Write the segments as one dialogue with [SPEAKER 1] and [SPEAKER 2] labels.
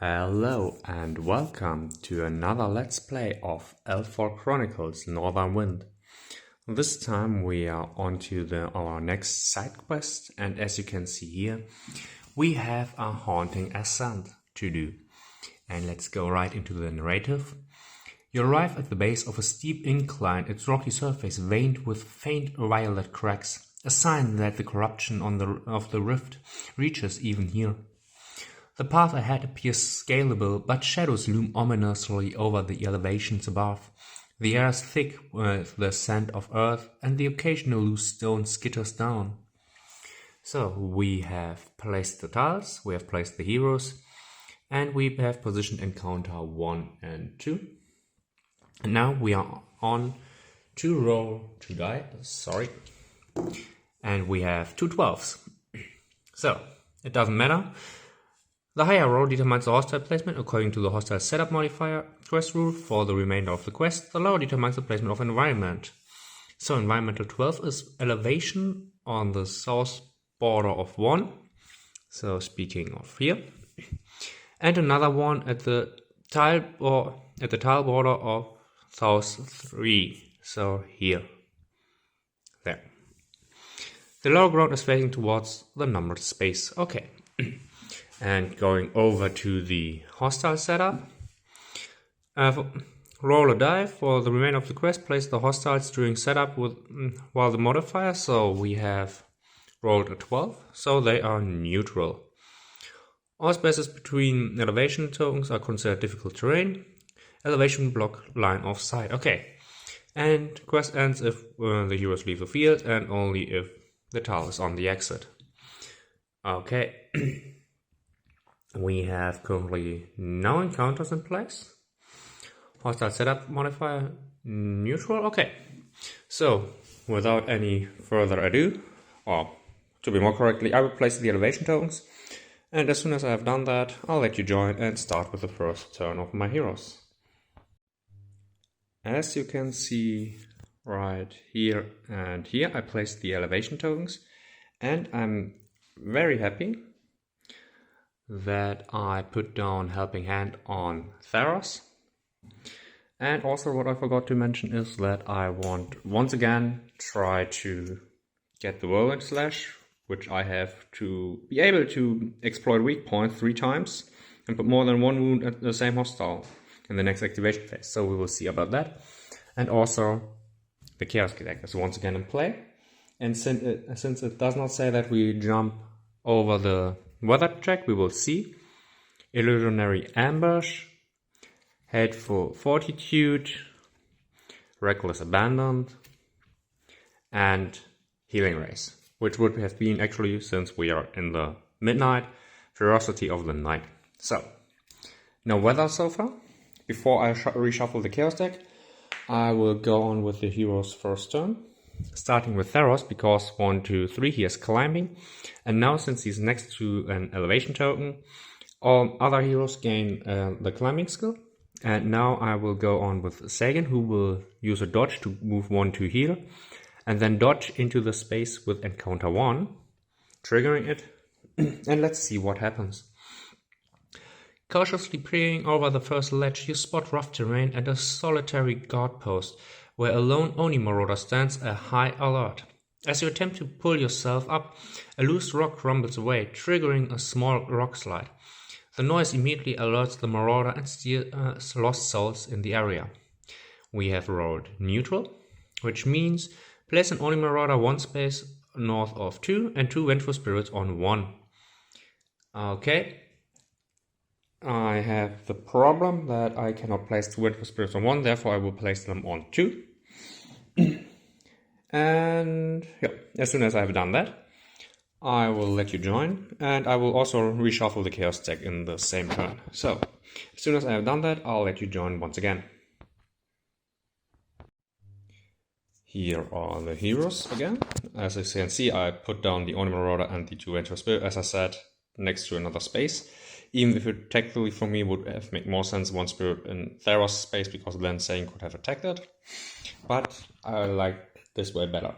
[SPEAKER 1] Hello and welcome to another Let's Play of Eldfall Chronicles Northern Wind. This time we are on to our next side quest, and as you can see here, we have a haunting ascent to do. And let's go right into the narrative. You arrive at the base of a steep incline, its rocky surface veined with faint violet cracks, a sign that the corruption of the rift reaches even here. The path ahead appears scalable, but shadows loom ominously over the elevations above. The air is thick with the scent of earth, and the occasional loose stone skitters down. So, we have placed the tiles, we have placed the heroes, and we have positioned encounter 1 and 2. And now we are on to roll to die, and we have 2 12s. So, it doesn't matter. The higher roll determines the hostile placement according to the hostile setup modifier quest rule for the remainder of the quest. The lower determines the placement of environment. So environmental 12 is elevation on the south border of 1. So speaking of here. And another one at the tile border of south 3. So here. There. The lower ground is facing towards the numbered space. Okay. And going over to the hostile setup, roll a die for the remainder of the quest. Place the hostiles during setup while the modifier. So we have rolled a 12, so they are neutral. All spaces between elevation tokens are considered difficult terrain. Elevation block line of sight. Okay, and quest ends if the heroes leave the field and only if the tile is on the exit. Okay. We have currently no encounters in place. Hostile setup modifier neutral. Okay, so without any further ado, or to be more correctly, I will place the elevation tokens, and as soon as I have done that, I'll let you join and start with the first turn of my heroes. As you can see right here and here, I placed the elevation tokens, and I'm very happy that I put down Helping Hand on Theros. And also what I forgot to mention is that I want once again try to get the Whirlwind Slash, which I have to be able to exploit weak point 3 times and put more than 1 wound at the same hostile in the next activation phase. So we will see about that. And also the Chaos deck is once again in play. And since it does not say that we jump over the weather check, we will see Illusionary Ambush, Hateful Fortitude, Reckless Abandon, and Healing Race, which would have been actually, since we are in the midnight, Ferocity of the Night. So, no weather so far. Before I reshuffle the Chaos deck, I will go on with the hero's first turn. Starting with Theros, because 1, 2, 3 he is climbing, and now since he's next to an elevation token, all other heroes gain the climbing skill. And now I will go on with Sagan, who will use a dodge to move 1 to here, and then dodge into the space with encounter 1, triggering it, and let's see what happens. Cautiously peering over the first ledge, you spot rough terrain and a solitary guard post, where a lone Oni Marauder stands at high alert. As you attempt to pull yourself up, a loose rock rumbles away, triggering a small rock slide. The noise immediately alerts the Marauder and steals lost souls in the area. We have rolled neutral, which means place an Oni Marauder 1 space north of 2 and 2 Vengeful Spirits on 1. Okay. I have the problem that I cannot place 2 Vengeful Spirits on 1, therefore I will place them on 2. And yeah, as soon as I have done that, I will let you join, and I will also reshuffle the Chaos deck in the same turn. So, as soon as I have done that, I'll let you join once again. Here are the heroes again. As you can see, I put down the Oni Marauder and the 2 Vengeful Spirits, as I said, next to another space. Even if it technically for me would have made more sense 1 spirit in Theros space, because then Saiyan could have attacked it. But I like this way better.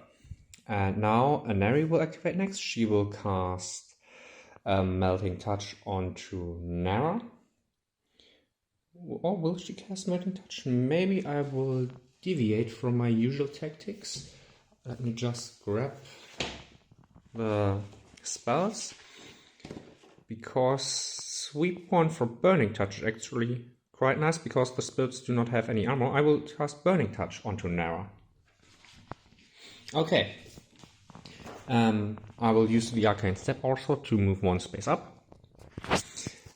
[SPEAKER 1] And now Aneri will activate next. She will cast Melting Touch onto Nara. Or will she cast Melting Touch? Maybe I will deviate from my usual tactics. Let me just grab the spells. Because Sweep 1 for Burning Touch is actually quite nice, because the spirits do not have any armor. I will cast Burning Touch onto Nara. Okay. I will use the Arcane Step also to move one space up.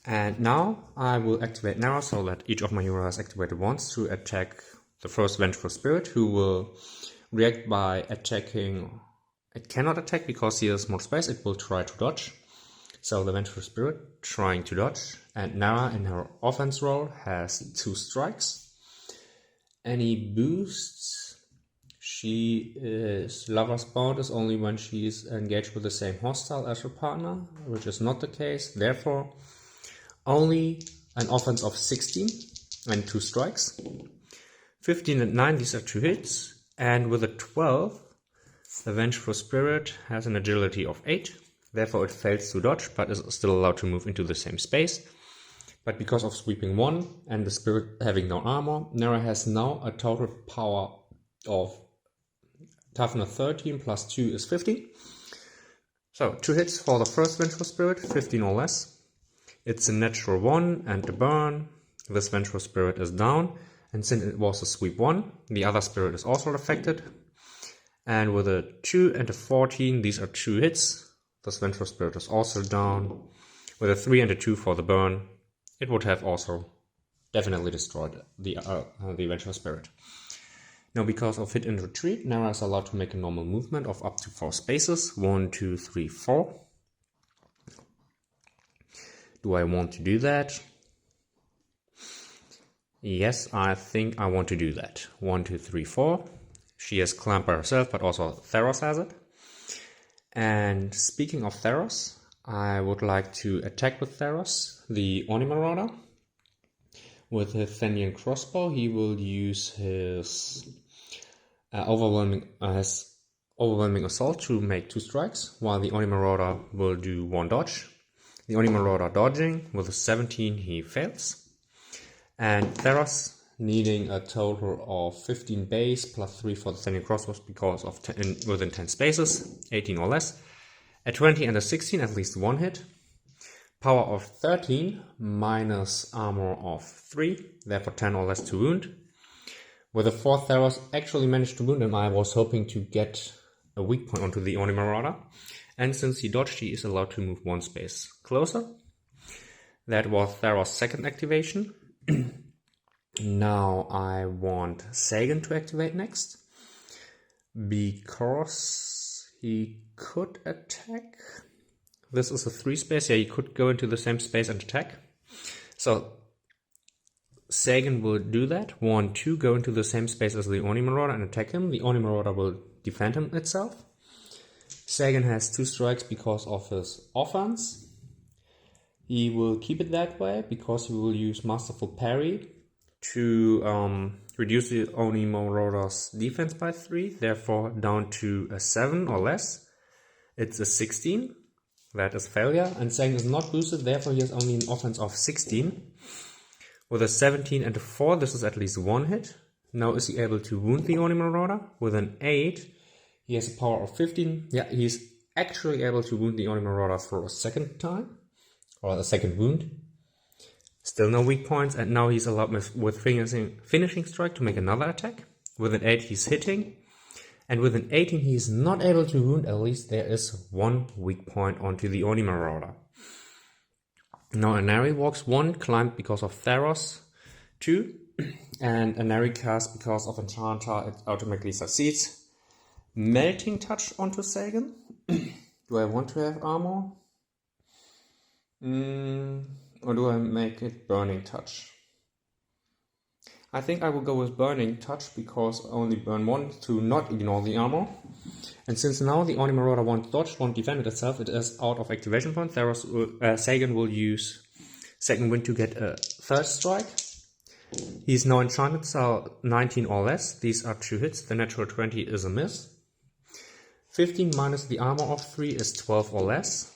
[SPEAKER 1] And now I will activate Nara so that each of my heroes is activated once to attack the first Vengeful Spirit, who will react by attacking. It cannot attack because he has more space, it will try to dodge. So the Vengeful Spirit trying to dodge, and Nara in her offense role has 2 strikes. Any boosts? She is Lover's Bound is only when she is engaged with the same hostile as her partner, which is not the case. Therefore, only an offense of 16 and 2 strikes. 15 and 9, these are 2 hits. And with a 12, the Vengeful Spirit has an agility of 8. Therefore, it fails to dodge, but is still allowed to move into the same space. But because of Sweeping 1 and the Spirit having no armor, Nara has now a total power of Toughness 13 plus 2 is 15. So, 2 hits for the first Vengeful Spirit, 15 or less. It's a natural 1 and a burn. This Vengeful Spirit is down. And since it was a Sweep 1, the other Spirit is also affected. And with a 2 and a 14, these are 2 hits. This Vengeful Spirit is also down. With a 3 and a 2 for the burn, it would have also definitely destroyed the Vengeful Spirit. Now, because of hit and retreat, Nara is allowed to make a normal movement of up to 4 spaces. 1, 2, 3, 4. Do I want to do that? Yes, I think I want to do that. 1, 2, 3, 4. She has climbed by herself, but also Theros has it. And speaking of Theros, I would like to attack with Theros, the Oni Marauder. With his Thenian crossbow, he will use his overwhelming assault to make 2 strikes, while the Oni Marauder will do 1 dodge. The Oni Marauder dodging, with a 17 he fails. And Theros needing a total of 15 base plus 3 for the Thenian crossbows because of within 10 spaces, 18 or less. A 20 and a 16, at least 1 hit. Power of 13 minus armor of 3, therefore 10 or less to wound. With the 4th Theros actually managed to wound him, I was hoping to get a weak point onto the Oni Marauder. And since he dodged, he is allowed to move 1 space closer. That was Theros' second activation. Now I want Sagan to activate next, because he could attack. This is a 3 space, yeah, he could go into the same space and attack. So Sagan will do that. 1, 2, go into the same space as the Oni Marauder and attack him. The Oni Marauder will defend him itself. Sagan has 2 strikes because of his offense. He will keep it that way because he will use Masterful Parry to reduce the Oni Marauder's defense by 3, therefore down to a 7 or less. It's a 16, that is failure, and Sagan is not boosted, therefore he has only an offense of 16. With a 17 and a 4, this is at least 1 hit. Now is he able to wound the Oni Marauder? With an 8, he has a power of 15. Yeah, he's actually able to wound the Oni Marauder for a second time, or a second wound. Still no weak points, and now he's allowed with finishing strike to make another attack. With an 8 he's hitting, and with an 18 he's not able to wound. At least there is 1 weak point onto the Oni Marauder. Now Anari walks 1, climbed because of Theros 2, and Anari cast because of Enchanter, it automatically succeeds. Melting Touch onto Sagan. Do I want to have armor? Or do I make it Burning Touch? I think I will go with Burning Touch because only burn 1 to not ignore the armor. And since now the Oni Marauder won't dodge, won't defend it itself, it is out of activation point. Sagan will use Second Wind to get a 3rd strike. He's now enchanted, so 19 or less. These are 2 hits. The natural 20 is a miss. 15 minus the armor of 3 is 12 or less.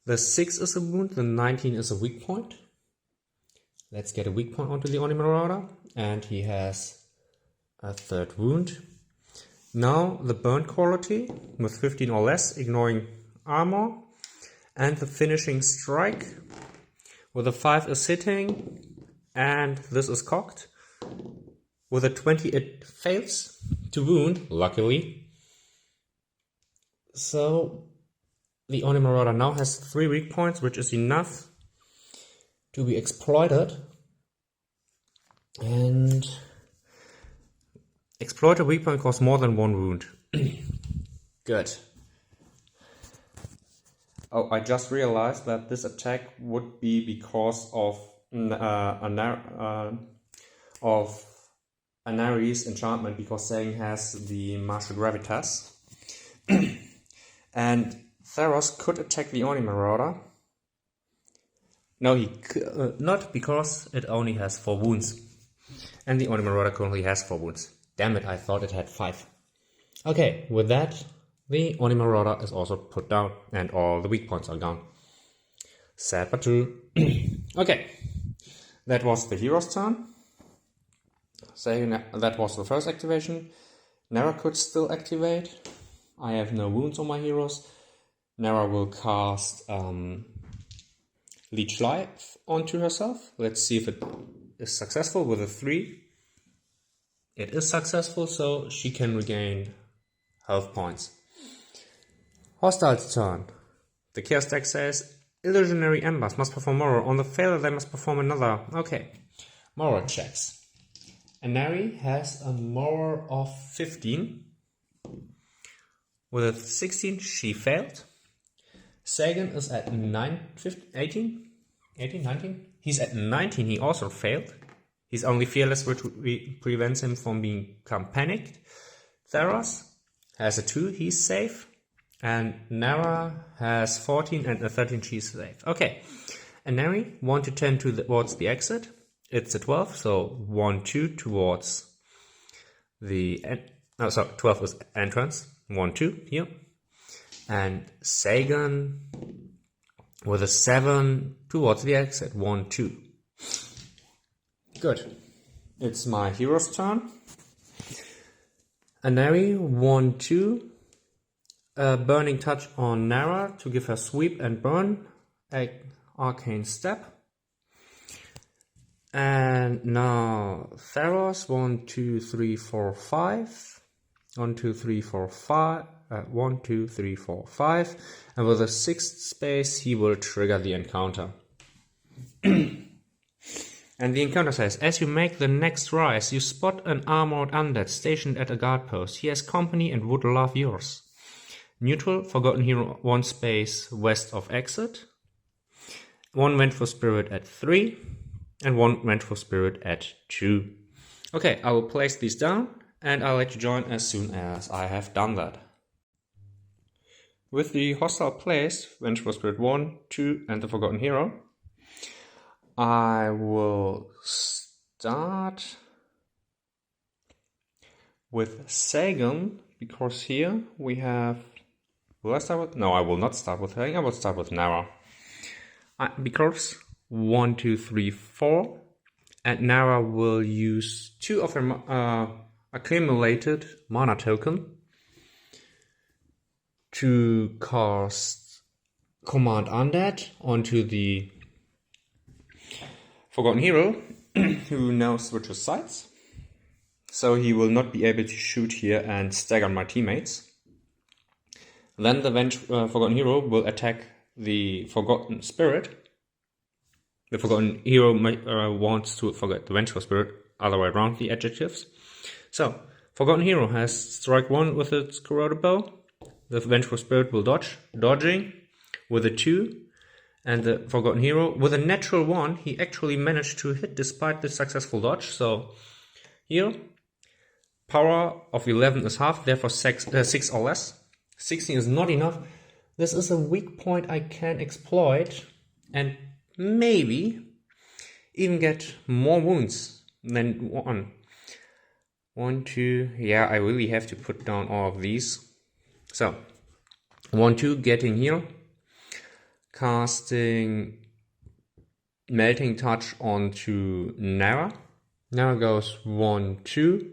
[SPEAKER 1] The 6 is a wound, the 19 is a weak point. Let's get a weak point onto the Oni Marauder, and he has a 3rd wound. Now the burn quality with 15 or less, ignoring armor, and the finishing strike with a 5 is hitting, and this is cocked. With a 20 it fails to wound, luckily. So the Oni Marauder now has 3 weak points, which is enough to be exploited. And exploit a weak point costs more than 1 wound. Good. Oh, I just realized that this attack would be because of Anari's enchantment, because Sagan has the Martial Gravitas. And Theros could attack the Oni Marauder. No, he could not, because it only has 4 wounds. And the Oni Marauder currently has 4 wounds. Damn it, I thought it had 5. Okay, with that, the Oni Marauder is also put down, and all the weak points are gone. Sad but true. Okay, that was the hero's turn. Saying that was the first activation. Nara could still activate. I have no wounds on my heroes. Nara will cast Leech Life onto herself. Let's see if it is successful with a 3. It is successful, so she can regain health points. Hostile's turn. The Chaos deck says Illusionary Embers must perform Moral. On the failure, they must perform another. Okay. Moral checks. Anari has a Moral of 15. With a 16, she failed. Sagan is at 18? 19? He's at 19, he also failed. He's only fearless, which prevents him from become panicked. Theros has a 2, he's safe. And Nara has 14 and a 13, she's safe. Okay, and Nari, 1 to 10 towards the exit. It's a 12, so 1, 2 towards the... 12 is entrance. 1, 2 here. And Sagan with a 7 towards the exit. 1, 2. Good. It's my hero's turn. Anari, 1, 2. Burning Touch on Nara to give her sweep and burn. Arcane Step. And now Theros, 1, 2, 3, 4, 5. 1, 2, 3, 4, 5. 1, 2, 3, 4, 5. And with the 6th space, he will trigger the encounter. And the encounter says, as you make the next rise, you spot an armored undead stationed at a guard post. He has company and would love yours. Neutral, Forgotten Hero 1 space west of exit. 1 Vengeful Spirit at 3. And 1 Vengeful Spirit at 2. Okay, I will place these down, and I'll let you join as soon as I have done that. With the hostile placed, Vengeful Spirit 1, 2, and the Forgotten Hero, I will start with Sagan, because here we have... Will I start with... No, I will not start with Sagan, I will start with Nara. Because 1, 2, 3, 4, and Nara will use 2 of her accumulated mana token to cast Command Undead onto the Forgotten Hero, who now switches sides. So he will not be able to shoot here and stagger my teammates. Then the Forgotten Hero will attack the Forgotten Spirit. The Forgotten Hero wants to forget the Vengeful Spirit, other way around the adjectives. So, Forgotten Hero has strike 1 with its corroded bow. The Vengeful Spirit will dodging with a 2. And the Forgotten Hero, with a natural 1, he actually managed to hit despite the successful dodge. So, here, power of 11 is half, therefore 6 or less. 16 is not enough. This is a weak point I can exploit and maybe even get more wounds than 1. 1, 2, yeah, I really have to put down all of these. So, 1, 2, getting here. Casting Melting Touch onto Nara. Nara goes 1, 2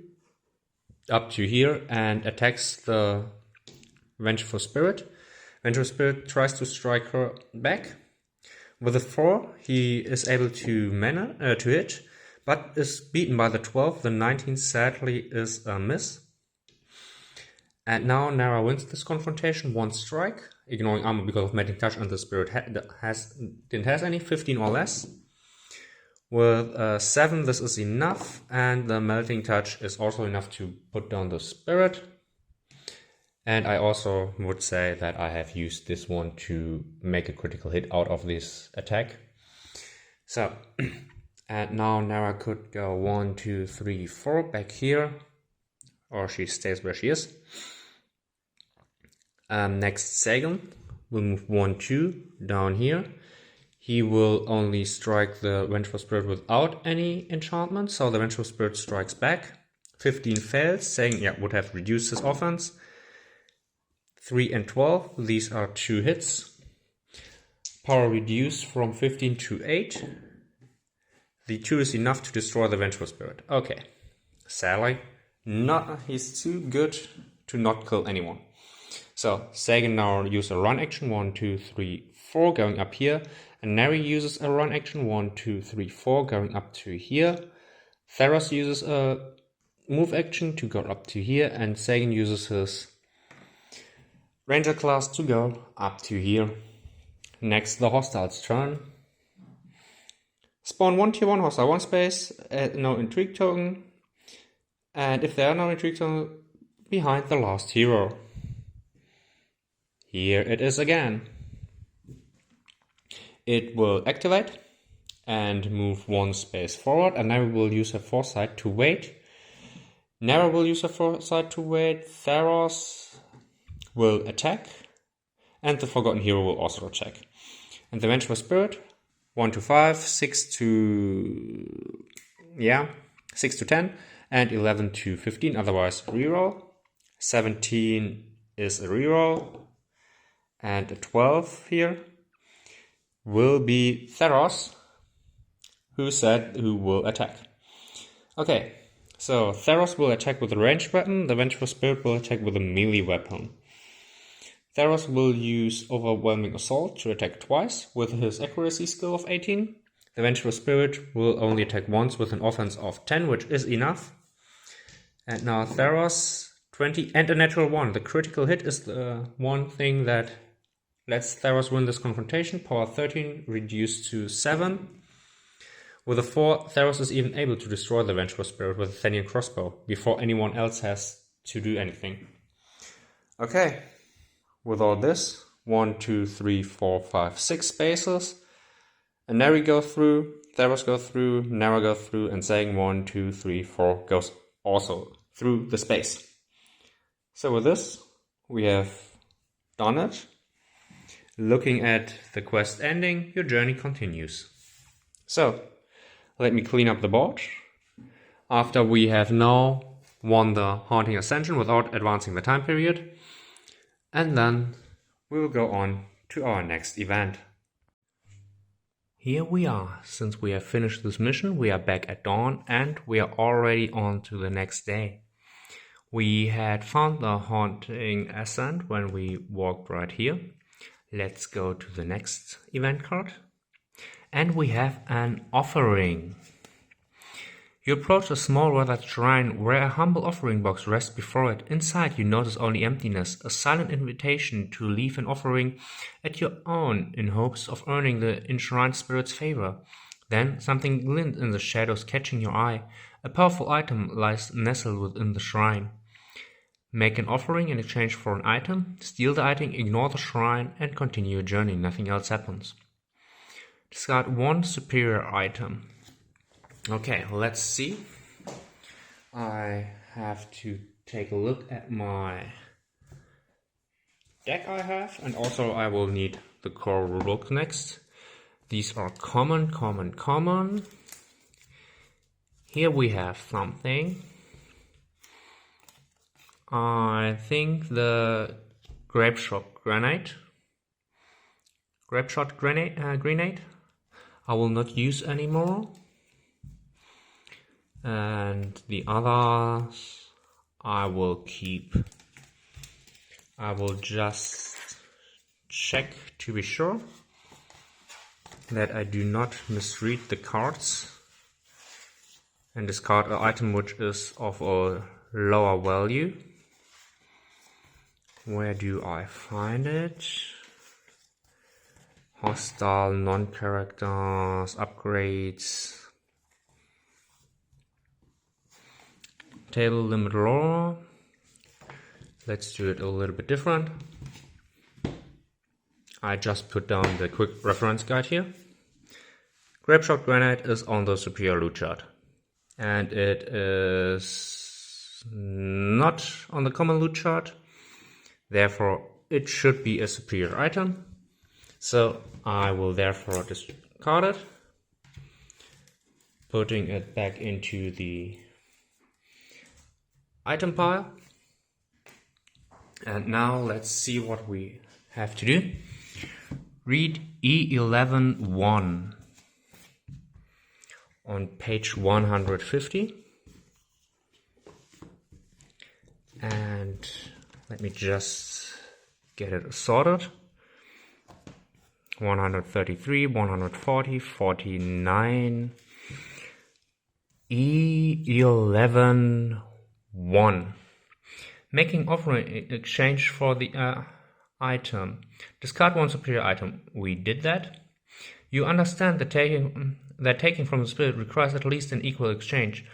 [SPEAKER 1] up to here and attacks the Vengeful Spirit. Vengeful Spirit tries to strike her back. With a 4, he is able to hit, but is beaten by the 12. The 19 sadly is a miss. And now Nara wins this confrontation, 1 strike, ignoring armor because of Melting Touch, and the Spirit didn't have any, 15 or less. With 7, this is enough, and the Melting Touch is also enough to put down the Spirit. And I also would say that I have used this one to make a critical hit out of this attack. So, and now Nara could go 1, 2, 3, 4 back here, or she stays where she is. Next, Sagan will move 1, 2 down here. He will only strike the Vengeful Spirit without any enchantment, so the Vengeful Spirit strikes back. 15 fails, Sagan would have reduced his offense. 3 and 12, these are 2 hits. Power reduced from 15 to 8. The 2 is enough to destroy the Vengeful Spirit. Okay, sadly, he's too good to not kill anyone. So, Sagan now uses a run action, 1, 2, 3, 4, going up here. And Neri uses a run action, 1, 2, 3, 4, going up to here. Theros uses a move action to go up to here. And Sagan uses his Ranger class to go up to here. Next, the hostiles' turn. Spawn 1 tier 1 hostile, 1 space, add no intrigue token. And if there are no intrigue tokens, behind the last hero. Here it is again. It will activate and move 1 space forward, and Nara will use her foresight to wait. Nara will use her foresight to wait. Theros will attack, and the Forgotten Hero will also attack. And the Vengeful Spirit, 1 to 5, 6 to 10, and 11 to 15, otherwise reroll. 17 is a reroll, and a 12 here will be Theros, who will attack. Okay, so Theros will attack with a ranged weapon, the Vengeful Spirit will attack with a melee weapon. Theros will use Overwhelming Assault to attack twice with his accuracy skill of 18. The Vengeful Spirit will only attack once with an offense of 10, which is enough. And now Theros, 20 and a natural 1. The critical hit is the one thing that lets Theros win this confrontation. Power 13 reduced to 7. With a 4, Theros is even able to destroy the Vengeful Spirit with a Thenian crossbow before anyone else has to do anything. Okay. With all this, 1, 2, 3, 4, 5, 6 spaces. And Neri go through, Theros go through, Nara go through, and saying 1, 2, 3, 4 goes also through the space. So with this, we have done it. Looking at the quest ending, your journey continues. So, let me clean up the board. After we have now won the Haunting Ascension without advancing the time period. And then we will go on to our next event. Here we are. Since we have finished this mission, we are back at dawn and we are already on to the next day. We had found the Haunting Ascent when we walked right here. Let's go to the next event card. And we have an offering. You approach a small weathered shrine where a humble offering box rests before it. Inside you notice only emptiness, a silent invitation to leave an offering at your own in hopes of earning the enshrined spirit's favor. Then something glints in the shadows, catching your eye. A powerful item lies nestled within the shrine. Make an offering in exchange for an item, steal the item, ignore the shrine, and continue your journey. Nothing else happens. Discard 1 superior item. Okay, let's see. I have to take a look at my deck I have, and also I will need the core rulebook next. These are common. Here we have something. I think the Grapeshot Grenade. I will not use anymore. And the others I will keep. I will just check to be sure that I do not misread the cards and discard an item which is of a lower value. Where do I find it? Hostile, non-characters, upgrades, table limit law. Let's do it a little bit different. I just put down the quick reference guide here. Grapeshot Granite is on the superior loot chart, and it is not on the common loot chart, therefore it should be a superior item. So I will therefore discard it, putting it back into the item pile. And now let's see what we have to do. Read E11.1 on page 150. And let me just get it sorted. 133, 140, 49, E11.1. Making offering in exchange for the item. Discard one superior item. We did that. You understand that taking from the spirit requires at least an equal exchange.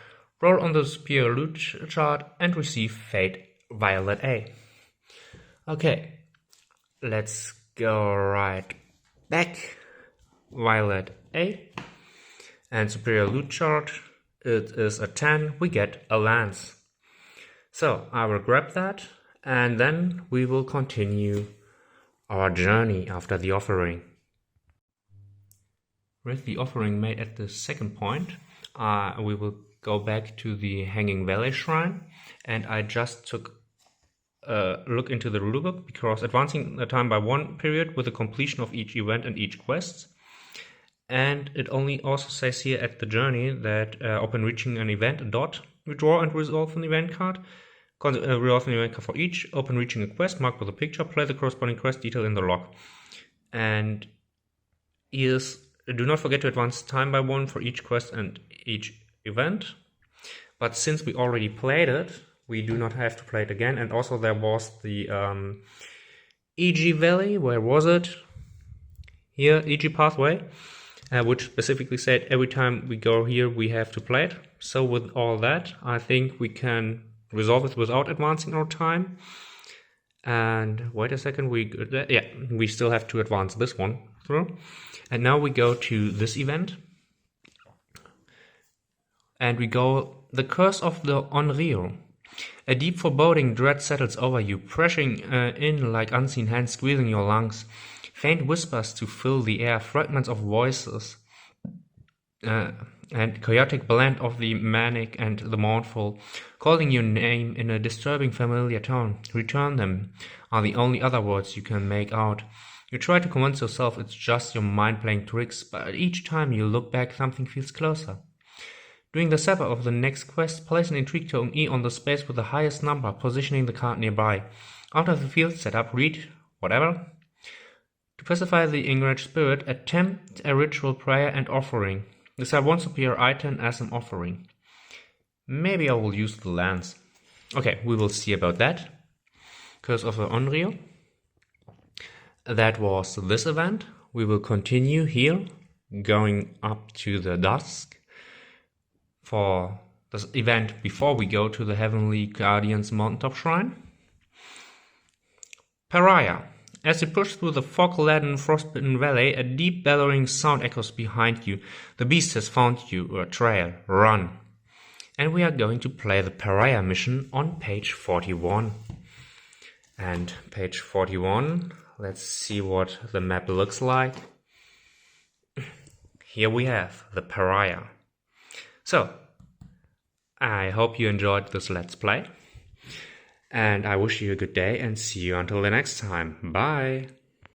[SPEAKER 1] Roll on the superior loot chart and receive Fate Violet A. Okay, let's go right back. Violet A and superior loot chart. It is a 10. We get a lance. So I will grab that, and then we will continue our journey after the offering. With the offering made at the second point, we will go back to the Hanging Valley Shrine, and I just took a look into the rulebook, because advancing the time by 1 period with the completion of each event and each quest. And it only also says here at the journey that upon reaching an event, a dot, withdraw and resolve an event card. Resolve an event card for each. Upon reaching a quest marked with a picture, play the corresponding quest detail in the log. And yes, do not forget to advance time by 1 for each quest and each event. But since we already played it, we do not have to play it again. And also there was the EG Valley. Where was it? Here, EG Pathway. Which specifically said every time we go here we have to play it. So with all that, I think we can resolve it without advancing our time. And wait a second, we still have to advance this one through. And now we go to this event. And we go, the curse of the Onryo. A deep foreboding dread settles over you, pressing in like unseen hands squeezing your lungs. Faint whispers to fill the air, fragments of voices, and chaotic blend of the manic and the mournful, calling your name in a disturbing familiar tone. Return them are the only other words you can make out. You try to convince yourself it's just your mind playing tricks, but each time you look back something feels closer. During the setup of the next quest, place an intrigue token E on the space with the highest number, positioning the card nearby. After the field setup, read whatever. To pacify the enraged spirit, attempt a ritual prayer and offering. Decide one superior item as an offering. Maybe I will use the lance. Okay, we will see about that. Curse of the Onryo. That was this event. We will continue here, going up to the dusk for this event before we go to the Heavenly Guardian's Mountaintop Shrine. Pariah. As you push through the fog-laden, frostbitten valley, a deep bellowing sound echoes behind you. The beast has found you, a trail. Run. And we are going to play the Pariah mission on page 41. And page 41, let's see what the map looks like. Here we have the Pariah. So, I hope you enjoyed this Let's Play. And I wish you a good day and see you until the next time. Bye!